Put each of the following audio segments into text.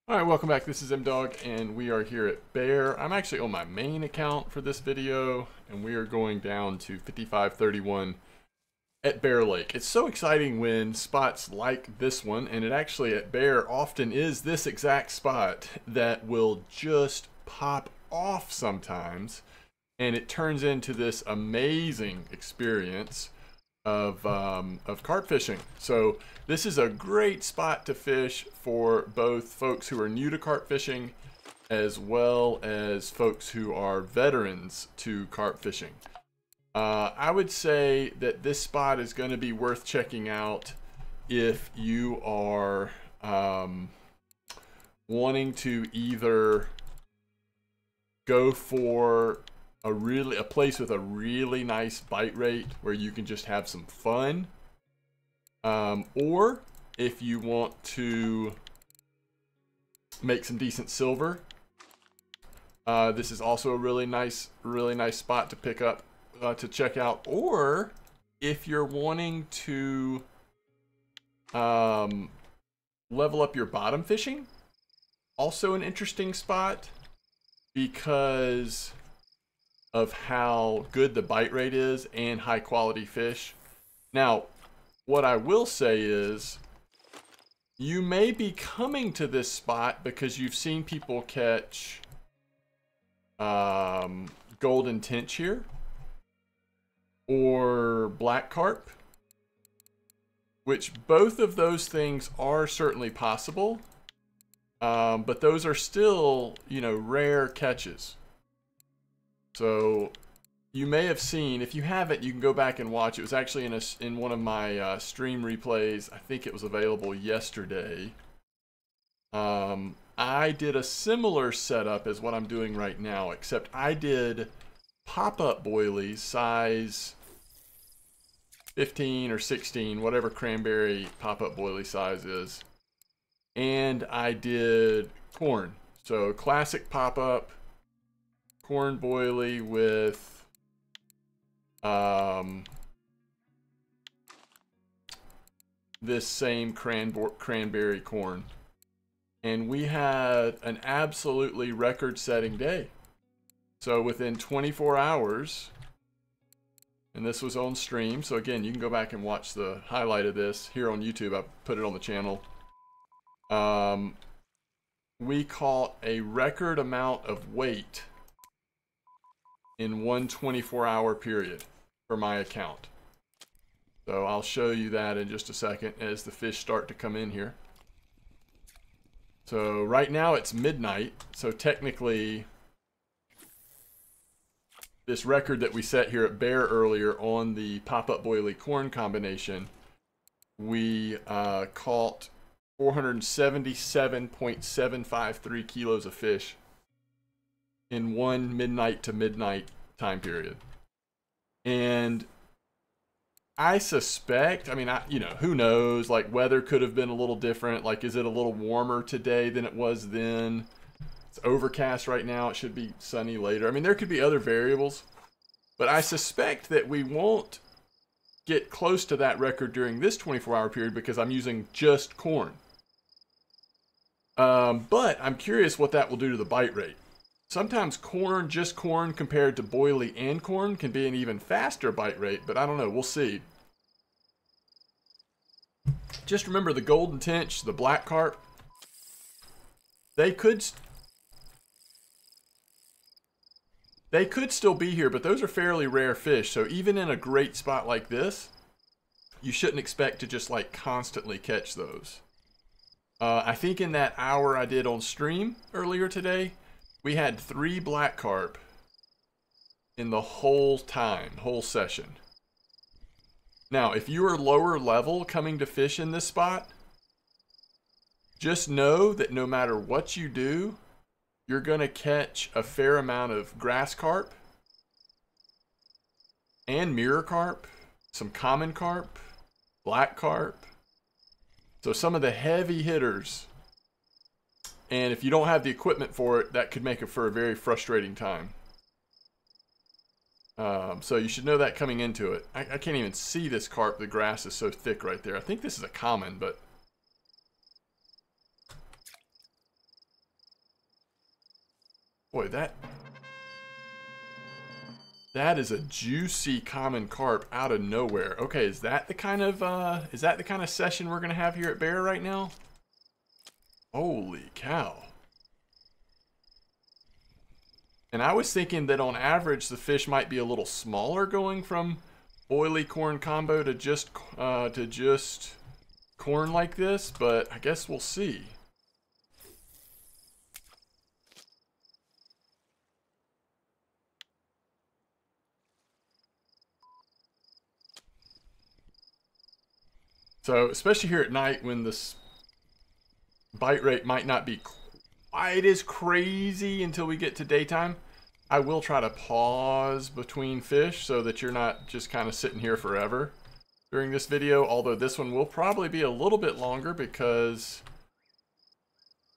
Alright, welcome back. This is MDawg and we are here at Bear. I'm actually on my main account for this video and we are going down to 5531 at Bear Lake. It's so exciting when spots like this one, and it actually at Bear often is this exact spot that will just pop off sometimes, and it turns into this amazing experience of carp fishing. So this is a great spot to fish for both folks who are new to carp fishing as well as folks who are veterans to carp fishing. I would say that this spot is going to be worth checking out if you are wanting to either go for a place with a really nice bite rate where you can just have some fun, or if you want to make some decent silver. This is also a really nice spot to pick up, to check out. Or if you're wanting to level up your bottom fishing, also an interesting spot because of how good the bite rate is and high quality fish. Now, what I will say is you may be coming to this spot because you've seen people catch golden tench here or black carp, which both of those things are certainly possible, but those are still, you know, rare catches. So you may have seen, if you haven't, you can go back and watch. It was actually in one of my stream replays. I think it was available yesterday. I did a similar setup as what I'm doing right now, except I did pop-up boilies size 15 or 16, whatever cranberry pop-up boilie size is. And I did corn. So classic pop-up corn boilie with this same cranberry corn. And we had an absolutely record-setting day. So within 24 hours, and this was on stream, so again, you can go back and watch the highlight of this here on YouTube. I put it on the channel. We caught a record amount of weight in one 24-hour period for my account. So I'll show you that in just a second as the fish start to come in here. So right now it's midnight, so technically this record that we set here at Bear earlier on the pop-up boilie corn combination, we caught 477.753 kilos of fish in one midnight to midnight time period. And I suspect, I mean, you know, who knows, like weather could have been a little different. Like, is it a little warmer today than it was then? It's overcast right now. It should be sunny later. I mean, there could be other variables, but I suspect that we won't get close to that record during this 24-hour period because I'm using just corn. But I'm curious what that will do to the bite rate. Sometimes corn, just corn compared to boilie and corn can be an even faster bite rate, but I don't know, we'll see. Just remember the golden tench, the black carp, they could still be here, but those are fairly rare fish. So even in a great spot like this, you shouldn't expect to just like constantly catch those. I think in that hour I did on stream earlier today, we had 3 black carp in the whole session. Now, if you are lower level coming to fish in this spot, just know that no matter what you do, you're going to catch a fair amount of grass carp and mirror carp, some common carp, black carp. So some of the heavy hitters. And if you don't have the equipment for it, that could make it for a very frustrating time. So you should know that coming into it. I can't even see this carp. The grass is so thick right there. I think this is a common, but Boy, that is a juicy common carp out of nowhere. Okay, is that the kind of session we're gonna have here at Bear right now? Holy cow. And I was thinking that on average the fish might be a little smaller going from oily corn combo to just corn like this, but I guess we'll see. So, especially here at night when this bite rate might not be quite as crazy until we get to daytime, I will try to pause between fish so that you're not just kind of sitting here forever during this video, although this one will probably be a little bit longer because,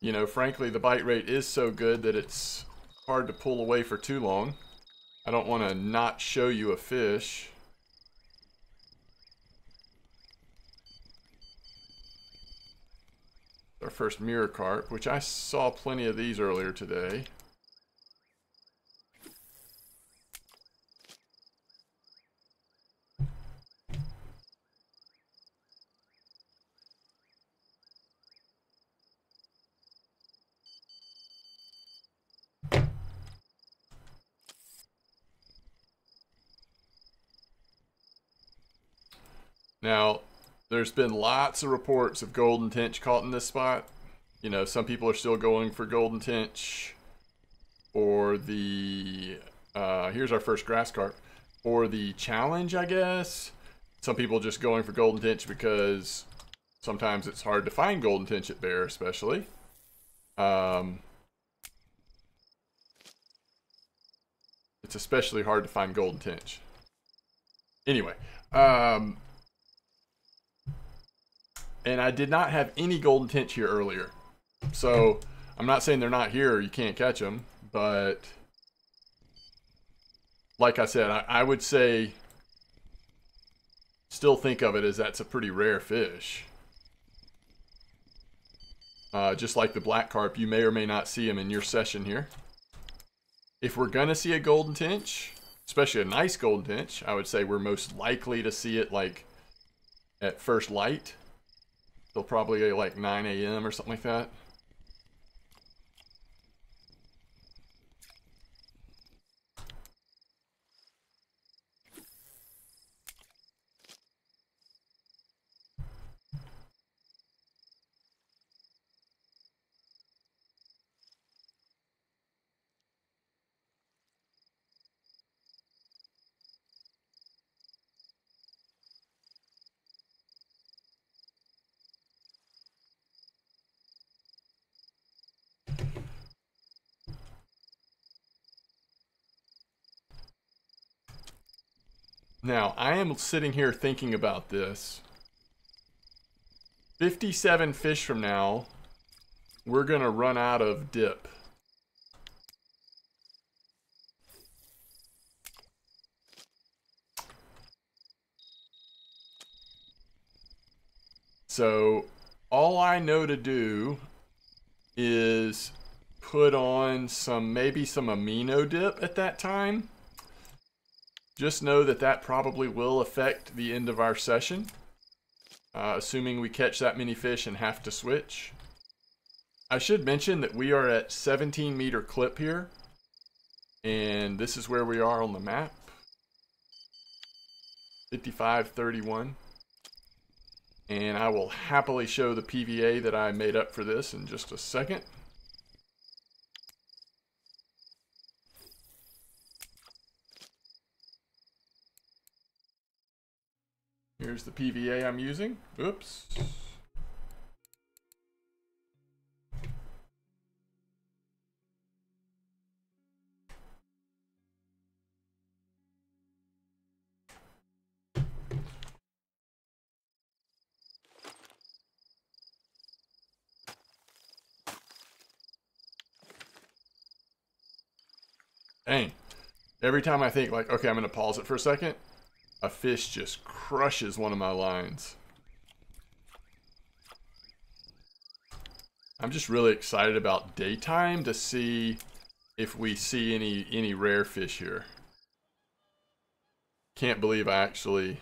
you know, frankly, the bite rate is so good that it's hard to pull away for too long. I don't want to not show you a fish. Our first mirror carp, which I saw plenty of these earlier today. Now, there's been lots of reports of golden tench caught in this spot. You know, some people are still going for golden tench or the, here's our first grass carp, or the challenge, I guess. Some people just going for golden tench because sometimes it's hard to find golden tench at Bear, especially. It's especially hard to find golden tench. Anyway, and I did not have any golden tench here earlier. So, I'm not saying they're not here or you can't catch them, but like I said, I would say still think of it as that's a pretty rare fish. Just like the black carp, you may or may not see them in your session here. If we're gonna see a golden tench, especially a nice golden tench, I would say we're most likely to see it like at first light. They'll probably get like 9 a.m. or something like that. Now, I am sitting here thinking about this. 57 fish from now, we're going to run out of dip. So, all I know to do is put on maybe some amino dip at that time. Just know that that probably will affect the end of our session, assuming we catch that many fish and have to switch. I should mention that we are at 17-meter clip here, and this is where we are on the map. 55:31. And I will happily show the PVA that I made up for this in just a second. Here's the PVA I'm using. Oops. Dang. Every time I think like, okay, I'm gonna pause it for a second, a fish just crushes one of my lines. I'm just really excited about daytime to see if we see any rare fish here. Can't believe I actually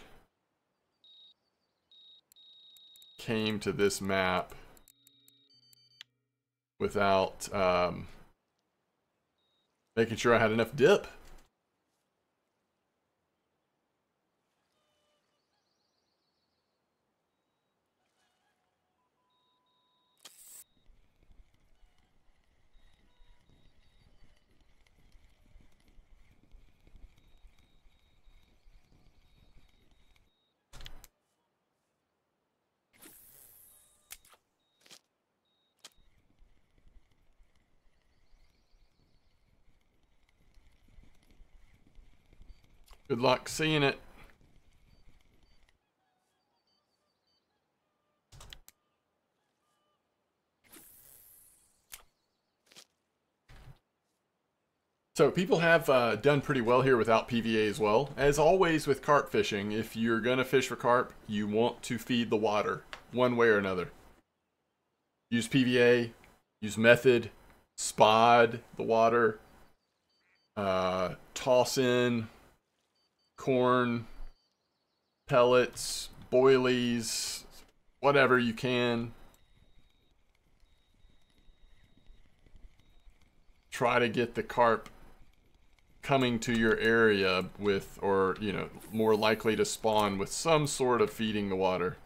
came to this map without making sure I had enough dip. Good luck seeing it. So people have done pretty well here without PVA as well. As always with carp fishing, if you're going to fish for carp, you want to feed the water one way or another. Use PVA, use method, spod the water, toss in corn, pellets, boilies, whatever you can. Try to get the carp coming to your area with, or, you know, more likely to spawn with some sort of feeding the water.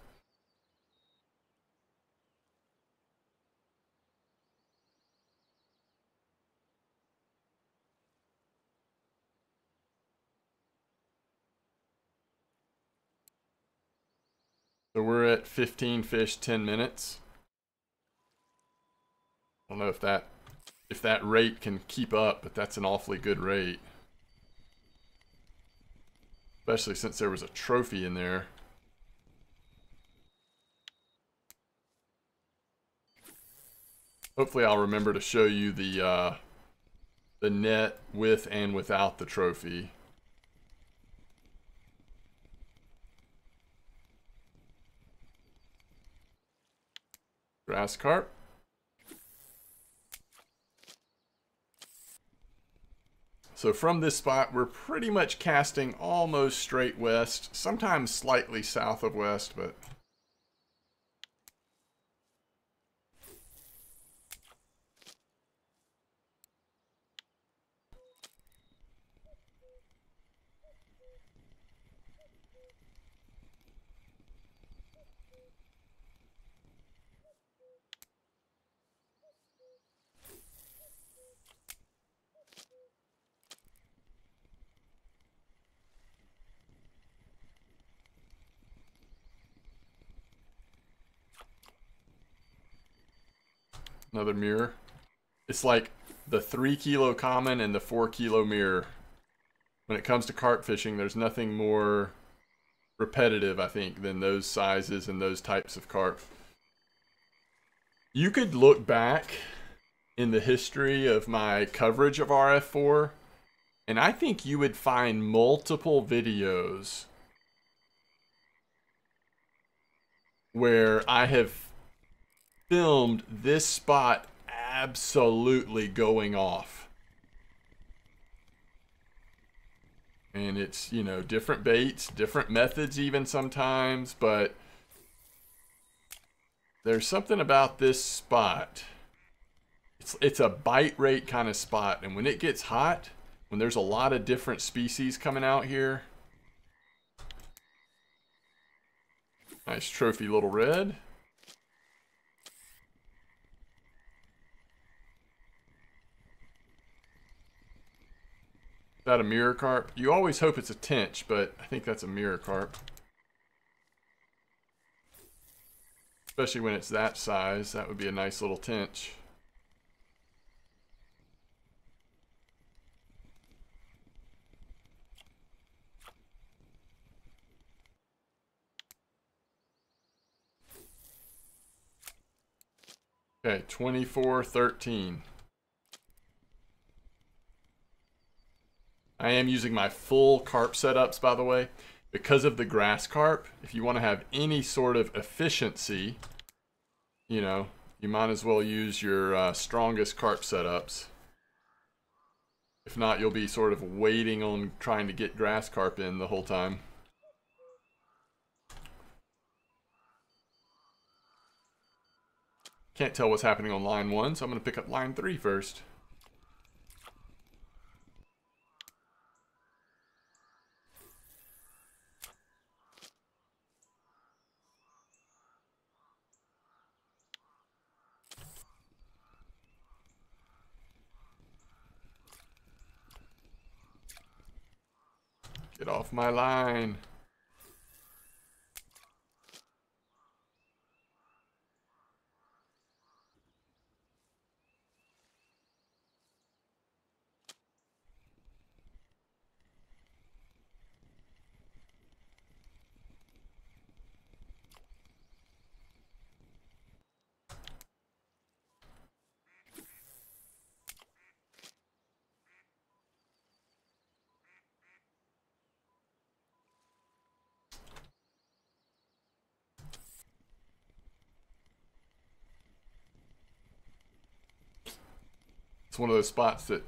So we're at 15 fish, 10 minutes. I don't know if that rate can keep up, but that's an awfully good rate. Especially since there was a trophy in there. Hopefully I'll remember to show you the net with and without the trophy. Grass carp. So from this spot, we're pretty much casting almost straight west, sometimes slightly south of west, but another mirror. It's like the 3 kilo common and the 4 kilo mirror. When it comes to carp fishing, there's nothing more repetitive, I think, than those sizes and those types of carp. You could look back in the history of my coverage of RF4, and I think you would find multiple videos where I have filmed this spot absolutely going off. And it's, you know, different baits, different methods even sometimes, but there's something about this spot. It's a bite rate kind of spot, and when it gets hot, when there's a lot of different species coming out here. Nice trophy little red. Is that a mirror carp? You always hope it's a tench, but I think that's a mirror carp. Especially when it's that size, that would be a nice little tench. Okay, 24-13. I am using my full carp setups, by the way. Because of the grass carp, if you want to have any sort of efficiency, you know, you might as well use your strongest carp setups. If not, you'll be sort of waiting on trying to get grass carp in the whole time. Can't tell what's happening on line 1, so I'm going to pick up line 3 first. Get off my line. It's one of those spots that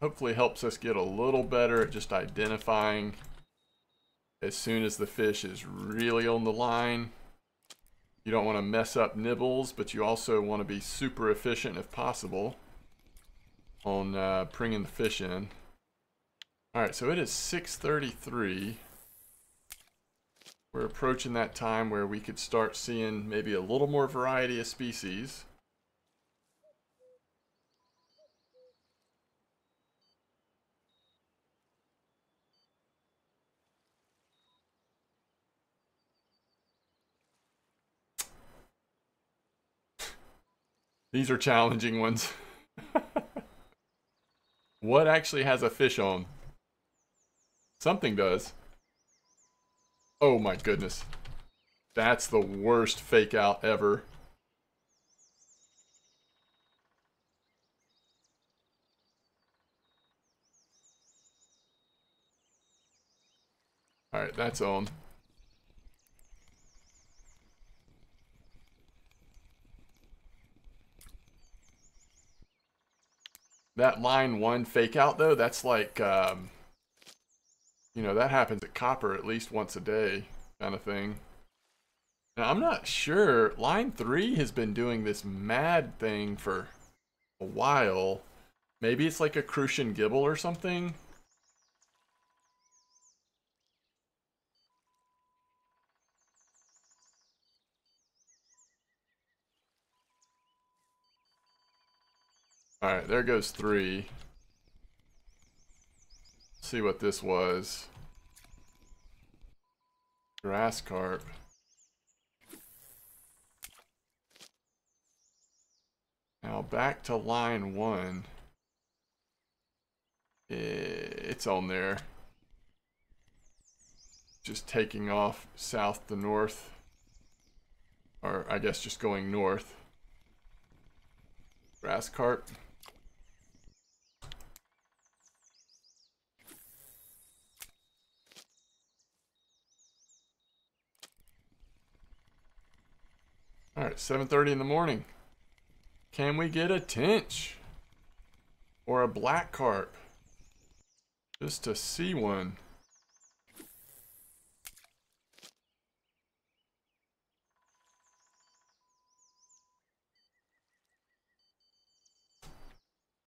hopefully helps us get a little better at just identifying as soon as the fish is really on the line. You don't want to mess up nibbles, but you also want to be super efficient if possible on bringing the fish in. Alright, so it is 6:33. We're approaching that time where we could start seeing maybe a little more variety of species. These are challenging ones. What actually has a fish on? Something does. Oh my goodness. That's the worst fake out ever. Alright, that's on. That line 1 fake out though, that's like, you know, that happens at copper at least once a day kind of thing. Now I'm not sure, line 3 has been doing this mad thing for a while. Maybe it's like a Crucian gibble or something. Alright, there goes 3. See what this was. Grass carp. Now back to line 1. It's on there. Just taking off south to north. Or I guess just going north. Grass carp. Alright, 7:30 in the morning. Can we get a tench? Or a black carp? Just to see one.